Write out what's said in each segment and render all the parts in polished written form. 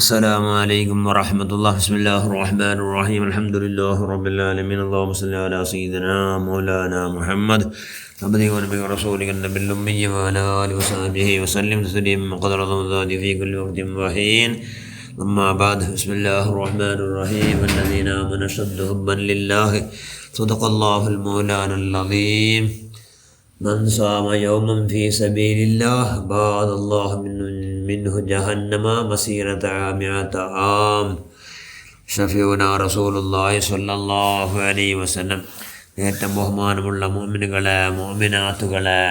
السلام عليكم ورحمة الله. بسم الله الرحمن الرحيم. الحمد لله رب العالمين. اللهم صل على سيدنا مولانا محمد عبده ونبيه ورسوله النبي الأمي وعلى آله وصحبه وسلم تسليما قدر الله في كل وقت وحين. أما بعد، بسم الله الرحمن الرحيم. الذين آمنوا أشد حبا لله. صدق الله المولانا العظيم. من صام يوما في سبيل الله بعد الله منه جهنم مسيرة 100 عام. ഷഫീഉനാ റസൂലുള്ളാഹി സ്വല്ലല്ലാഹു അലൈഹി വസല്ലം. ഏറ്റവും ബഹുമാനമുള്ള മുഅ്മിനുകളെ, മുഅ്മിനാത്തുകളെ,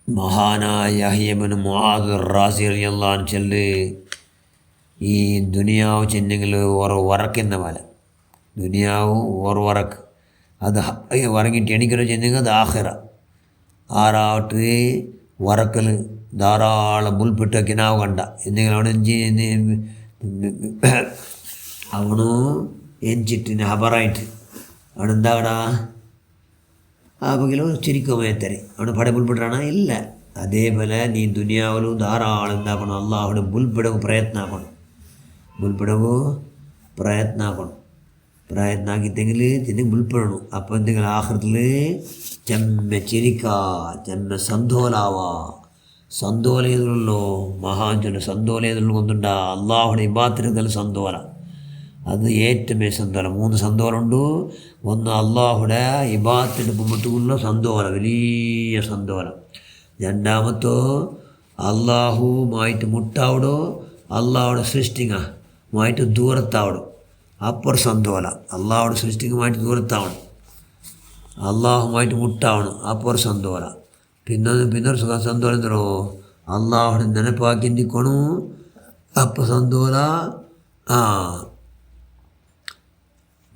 മഹാനായ യഹ്യ ഇബ്നു മുആദ് റാസി റളിയല്ലാഹു അൻഹു ചൊല്ലി, ഈ ദുനിയാവ് ചെന്നെങ്കിൽ ഉറക്കുന്ന പോലെ, ദുനിയാവ് ഉറക്ക് അത് ഉറങ്ങിയിട്ട് എണിക്കലോ ചെന്നെങ്കിൽ അത് ആഖിറ. ആറാട്ട് വറക്കൽ ധാരാളം മുൽപ്പിട്ടൊക്കെ നാവ് കണ്ട എന്തെങ്കിലും അവണു എഞ്ചിട്ടിന് ഹബറായിട്ട് അവൻ എന്താടാ ആണെങ്കിലും ചിരിക്കുമേത്തരെ അവന് പട മുൽപ്പിട്ടാണ് ഇല്ല. അതേപോലെ നീ ദുനിയാവിലും ധാരാളം എന്താക്കണം, അള്ളാഹുടെ മുൽപ്പിടവ് പ്രയത്നാക്കണം. പ്രയത്നാക്കിട്ടെങ്കിൽ ഇതിന് മുൽപ്പെടണം. അപ്പോൾ എന്തെങ്കിലും ആഖിറത്തിൽ ചെമ്മ ചിരിക്കാ, ചെമ്മ സന്തോലാവാ. സന്തോലേതുള്ളൂ മഹാജന സന്തോലേതുള്ളൂ കൊണ്ടുണ്ടാ അള്ളാഹുടെ ഇബാദത്തിൽ സന്തോല. അത് ഏറ്റവും സന്തോലം. 3 സന്തോലുണ്ട്. ഒന്ന് അള്ളാഹുടെ ഇബാദത്തിന് മുമ്പിട്ടുള്ള സന്തോലം, വലിയ സന്തോലം. രണ്ടാമത്തോ അള്ളാഹുമായിട്ട് മുട്ടാവിടോ, അള്ളാഹുടെ സൃഷ്ടിങ്ങമായിട്ട് ദൂരത്താവിടും. അപ്പുറം സന്തോല. അള്ളാഹുടെ സൃഷ്ടിക്കുമായിട്ട് ദൂരത്താവണം, അള്ളാഹുമായിട്ട് മുട്ടാവണം, അപ്പുറം സന്തോല. പിന്നൊരു സന്തോലം തരോ, അള്ളാഹുടെ നെനപ്പാക്കി നിൽക്കണു, അപ്പം സന്തോല.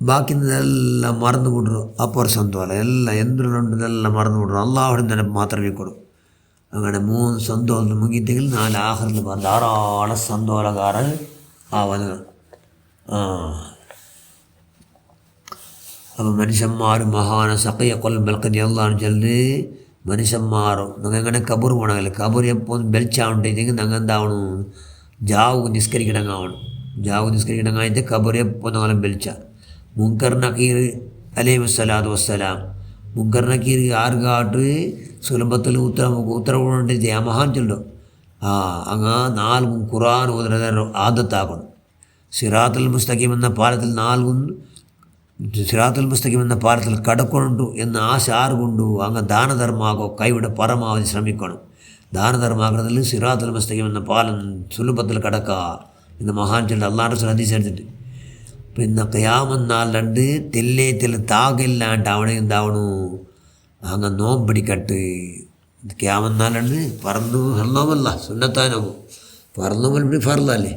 ബാക്കിയെല്ലാം മറന്നു വിടണം, അപ്പുറം സന്തോല. എല്ലാം എന്തെല്ലാം മറന്നു വിടണം, അള്ളാഹുടെ നെനപ്പ് മാത്രമേ കൊടും. അങ്ങനെ 3 സന്തോഷം മുങ്ങിയിട്ടെങ്കിൽ 4 ആഖിറിൽ ധാരാളം സന്തോലകാരൻ ആവുന്നത്. അപ്പോൾ മനുഷ്യന്മാർ മഹാന സഖിയ കൊൽബൽ കദിയല്ലാഹു ചൊല്ലി മനുഷ്യന്മാരും ഞങ്ങനെ കബർ പോകണമെങ്കിൽ കബർ എപ്പോഴും ബെൽച്ചാവുണ്ടെങ്കിൽ ഞങ്ങൾ എന്താവണം, ജാവ് നിസ്കരിക്കണങ്ങായിട്ട് കബർ എപ്പോൾ ഞങ്ങളെ ബെൽച്ച. മുങ്കർ നക്കീർ അലൈഹി വസ്സലാത്തു വസ്സലാം, മുങ്കർ നക്കീർ ആർക്കാട്ട് സുലഭത്തിൽ ഉത്തരവുണ്ട് മഹാൻ ചൊല്ലോ. അങ്ങ് 4 ഖുർആൻ ഓതുന്നത് ആദത്താക്കണം. സിറാത്തുൽ മുസ്തഖീം എന്ന പാലത്തിൽ കടക്കൊണ്ടു എന്ന ആശ ആറുകൊണ്ടു അങ്ങ് ദാനധർമാകോ കൈവിടെ പരമാവധി ശ്രമിക്കണം. ദാനധർമാകണത്തിൽ സിറാത്തുൽ മുസ്തഖീം എന്ന പാലം സുലഭത്തിൽ കടക്കുക എന്ന് മഹാൻ ചൊല്ല അള്ളാഹുടെ ശ്രദ്ധിച്ചെടുത്തിട്ട്. പിന്നെ ഖിയാമത്ത് നാൾ 2 തെല്ലേത്തിൽ താകില്ലാണ്ട് അവിടെ എന്താവണു, അങ്ങ് നോമ്പടിക്കട്ട്. ഖിയാമത്ത് നാൾ 2 പറന്നു ഹർലോമല്ല സുന്നത്താനോ പറന്നോമ്പൽ ഫർലല്ലേ.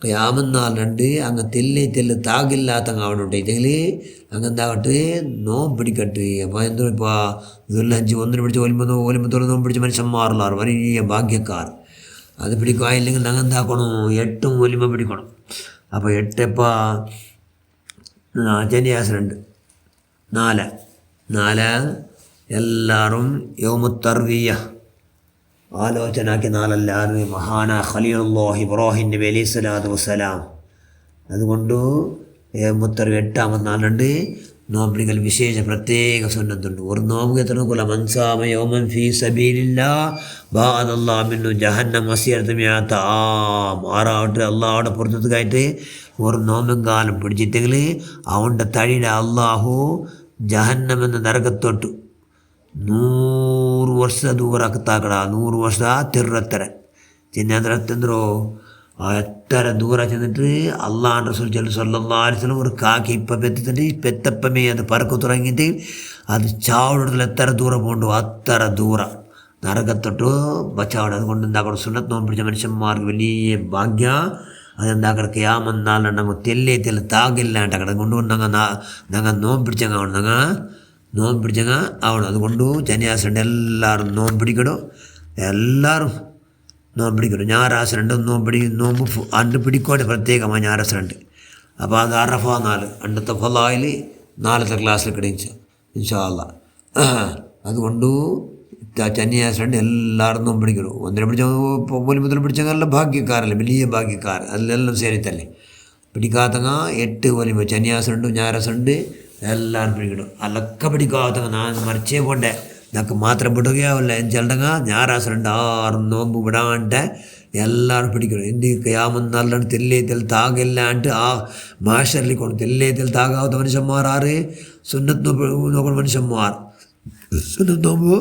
ഖിയാമത്ത് നാൾ 2 അങ്ങ് തെല്ല് താകില്ലാത്തങ്ങ് ആവണുണ്ടെങ്കിൽ അങ്ങ് എന്താകട്ടെ നോമ്പടിക്കട്ട്. അപ്പോൾ എന്തോ ഇപ്പോൾ ദുൽഹജ്ജ് 1 പിടിച്ച് 9 നോമ്പ് പിടിച്ച് മനുഷ്യന്മാരുള്ള വലിയ ഭാഗ്യക്കാർ. അത് പിടിക്കുകയില്ലെങ്കിൽ ഞങ്ങൾ എന്താക്കണം, 8 ഒലിമ പിടിക്കണം. അപ്പോൾ 8 ഇപ്പോൾ ജനിയാസുണ്ട് 4 എല്ലാവരും യൗമുത്തർവിയ ആലോചനാക്കി 4 എല്ലാവരും മഹാന ഖലീലുല്ലാഹി ഇബ്രാഹിം നബി അലൈഹി സ്വലാത്തു വസ്സലാം. അതുകൊണ്ട് മുത്തർവി 8ാമത്തെ നാളുണ്ട് നോമ്പിടിക്കൽ വിശേഷ പ്രത്യേക സുന്നത്തുണ്ട്. ഒരു നോമ്പ് എത്ര കൊല്ല മൻസാമ യൗമൻ ഫീ സബീലില്ലാഹ് ബഅദല്ലാഹു മിൻഹു ജഹന്നം മസീറത 100 ആം. 6 അള്ളാഹുടെ പുറത്തേക്കായിട്ട് ഒരു നോമ്പും കാലം പിടിച്ചിട്ടെങ്കിൽ അവൻ്റെ തടിയുടെ അള്ളാഹു ജഹന്നം എന്ന നരകത്തൊട്ട് 100 ವರ್ಷ ದೂರ ಆಗ್ತಾಕಡ. 100 ವರ್ಷ ತಿರ್ರತ್ತರ ചെന്നത്രോ എത്ര ദൂരം ചെന്നിട്ട് അള്ളാഹ് റസൂൽ സല്ലല്ലാഹു അലൈഹി വസല്ലം ഒരു കാക്കി ഇപ്പം പെത്തപ്പമേ അത് പറക്കു തുടങ്ങിയിട്ട് അത് ചാവടത്തിൽ എത്ര ദൂരം പോകണ്ടു അത്ര ദൂരം നരകത്തൊട്ട് ബച്ചാവണം. അതുകൊണ്ട് എന്താക്കണം, സുന്നത്ത് നോമ്പ് പിടിച്ച മനുഷ്യന്മാർക്ക് വലിയ ഭാഗ്യ. അതെന്താക്കണം, ഖിയാമത്ത് നാൾ ഞങ്ങൾ തെല്ലേ താകില്ലാണ്ടാക്കണം. അതുകൊണ്ട് ഞങ്ങൾ നോമ്പ് പിടിച്ചങ്ങ് ആവണം. അതുകൊണ്ട് ജനിയാസുണ്ട് എല്ലാവരും നോമ്പ് പിടിക്കണം. ഞായറാഴ്ച നോമ്പ് അണ്ട് പിടിക്കോടെ പ്രത്യേകമായി ഞായറാഴ്ച. അപ്പോൾ അത് അറഫ നാൾ അണ്ടത്തെ ഫലായിൽ 4ത്തെ ക്ലാസ്സിൽ കിടച്ച ഇൻഷാ അല്ലാഹ്. അതുകൊണ്ട് ചന്യാസിലുണ്ട് എല്ലാവരും നോമ്പ് പിടിക്കണം. ഒന്നിനെ പിടിച്ച പോലും മുതൽ പിടിച്ച നല്ല ഭാഗ്യക്കാരല്ലേ, വലിയ ഭാഗ്യക്കാർ, അതിലെല്ലാം സേരിത്തല്ലേ. പിടിക്കാത്തങ്ങ 8 പോലും ചന്യാസുണ്ട്, ഞായറാസുണ്ട്, എല്ലാവരും പിടിക്കണം. അല്ലൊക്കെ പിടിക്കാത്തങ്ങ ഞാൻ മറിച്ചേ പോണ്ടേ, ഞങ്ങൾക്ക് മാത്രം വിടുകയാവില്ല എഞ്ചിടങ്ങ ഞായറാസുണ്ട് 6 നോമ്പ് വിടാണ്ട് എല്ലാവരും പിടിക്കണം. എന്ത് കയാമെന്നല്ല തെല്ലേത്തിൽ താകില്ലാണ്ട് ആ മാഷറിൽ കൊണ്ട് തെല്ലേത്തിൽ താകാത്ത മനുഷ്യന്മാർ ആറ് സുന്നത്ത് നോക്കുന്ന മനുഷ്യന്മാർ, സുന്നത്ത് നോമ്പ്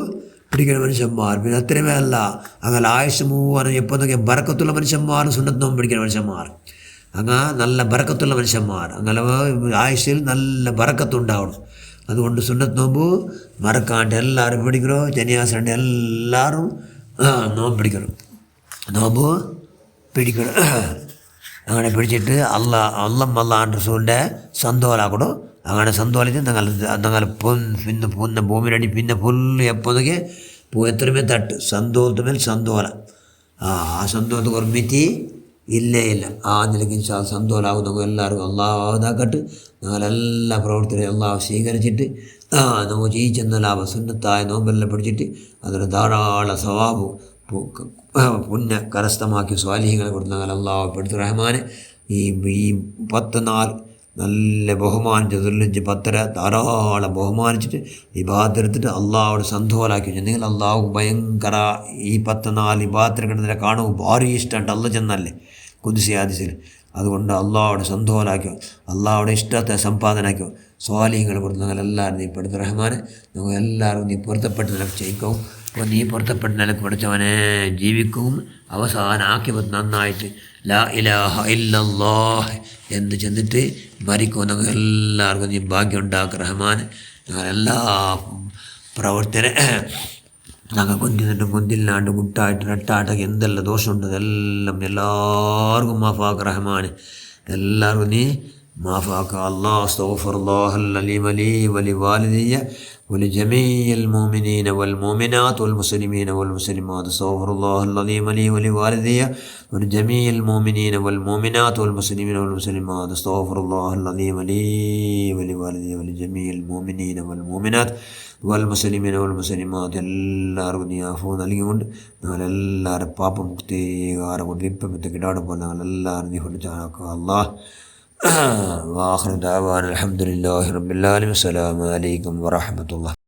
പിടിക്കുന്ന മനുഷ്യന്മാർ. പിന്നെ അത്രയുമേ അല്ല, അങ്ങനെ ആയുഷ് മൂവാനും എപ്പോൾ നോക്കിയാൽ ബറക്കത്തുള്ള മനുഷ്യന്മാർ, സുന്നത്ത് നോമ്പ് പിടിക്കുന്ന മനുഷ്യന്മാർ, അങ്ങനെ നല്ല ബറക്കത്തുള്ള മനുഷ്യന്മാർ, അങ്ങനെ ആയുഷിൽ നല്ല ബറക്കത്തുണ്ടാവണം. അതുകൊണ്ട് സുന്നത്ത് നോമ്പ് മറക്കാണ്ട് എല്ലാവരും പിടിക്കണോ. ചന്യാസുണ്ട് എല്ലാവരും നോമ്പ് പിടിക്കണം, നോമ്പ് പിടിക്കണം. അങ്ങനെ പിടിച്ചിട്ട് അള്ളാഹ് റസൂലിൻ്റെ സന്തോലാക്കണം. അങ്ങനെ സന്തോലിച്ച് നിങ്ങൾ പിന്നെ ഭൂമിയിലടി പിന്നെ ഫുള്ള് എപ്പോഴൊക്കെ എത്രമേ തട്ട് സന്തോഷമേൽ സന്തോല. ആ സന്തോഷത്ത് ഓർമ്മിച്ച് ഇല്ല ആ നിലയ്ക്ക് സന്തോലാകുന്ന എല്ലാവർക്കും അള്ളാഹ് ഇതാക്കട്ട്. ഞങ്ങളെല്ലാ പ്രവർത്തനം അള്ളാഹ് സ്വീകരിച്ചിട്ട് നമുക്ക് ജീവിച്ചെന്ന ലാഭം സുന്നത്തായ നോമ്പെല്ലാം പിടിച്ചിട്ട് അതിന് ധാരാളം സവാബ് പുണ്യ കരസ്ഥമാക്കി സ്വാലിഹികളെ കൊടുത്ത് ഞങ്ങൾ അള്ളാഹു പെടുത്തു റഹ്മാനെ. ഈ 10 നാൾ നല്ല ബഹുമാനിച്ച് ദുർലിച്ച് 10 ധാരാളം ബഹുമാനിച്ചിട്ട് ഇബാദത്തെടുത്തിട്ട് അള്ളാഹുടെ സന്തോലാക്കി വെച്ചു. നിങ്ങൾ അള്ളാഹു ഭയങ്കര ഈ 10 നാൾ ഇബാദത്ത് കിട്ടുന്നതിനെ കാണുമ്പോൾ ഭാരി ഇഷ്ടമായിട്ട് അള്ള ചെന്നല്ലേ കുദ്സി ഹദീസിൽ. അതുകൊണ്ട് അള്ളാഹുടെ സന്തോലാക്കിയോ, അള്ളാഹുടെ ഇഷ്ടത്തെ സമ്പാദനാക്കിയോ സ്വാലിഹ്യങ്ങൾ കൊടുത്ത് ഞങ്ങളെല്ലാവരും നീ പെടുത്ത റഹ്മാനെ. ഞങ്ങൾ എല്ലാവരും നീ പൊരുത്തപ്പെട്ട് നിനക്ക് ചെയ്യിക്കും. അപ്പോൾ നീ പൊരുത്തപ്പെട്ട് നിനക്ക് പഠിച്ചവനെ ജീവിക്കും. അവസാനം ആക്കിയപ്പോൾ നന്നായിട്ട് ലാ ഇലാഹ ഇല്ലല്ലാഹ് എന്ന് ചെന്നിട്ട് മരിക്കും. ഞങ്ങൾ എല്ലാവർക്കും നീ ഭാഗ്യം ഉണ്ടാക്കുക റഹ്മാൻ. ഞങ്ങളെല്ലാ പ്രവർത്തന ഞങ്ങൾ കൊന്തില്ലാണ്ട് മുട്ടായിട്ട് രട്ടായിട്ടൊക്കെ എന്തെല്ലാം ദോഷമുണ്ട് അതെല്ലാം എല്ലാവർക്കും മാഫാക്ക് റഹ്മാൻ. എല്ലാവർക്കും നീ മാഫാക്ക. അല്ലാഹ് അസ്തഗ്ഫിറുല്ലാഹൽ അലീം ലി വലിവാലിദിയ ولجميع المؤمنين والمؤمنات والمسلمين والمسلمات. استغفر الله العظيم لي ولوالدي ولجميع المؤمنين والمؤمنات والمسلمين والمسلمات. استغفر الله العظيم لي ولوالدي ولجميع المؤمنين والمؤمنات والمسلمين والمسلمات. എല്ലാവർക്കും നീ ആഫു നൽകിക്കൊണ്ട് ഞങ്ങളെല്ലാവരും പാപമുക്തികാരം കൊണ്ട് ഇപ്പം കിടാട് പോലെ ഞങ്ങളെല്ലാവരും നീ പഠിച്ചാക്കുക അല്ലാഹ്. വാഖിറു ദഅവാന അൽഹംദുലില്ലാഹി റബ്ബിൽ ആലമീൻ. അസ്സലാമു അലൈക്കും വറഹ്മത്തുള്ളാഹി.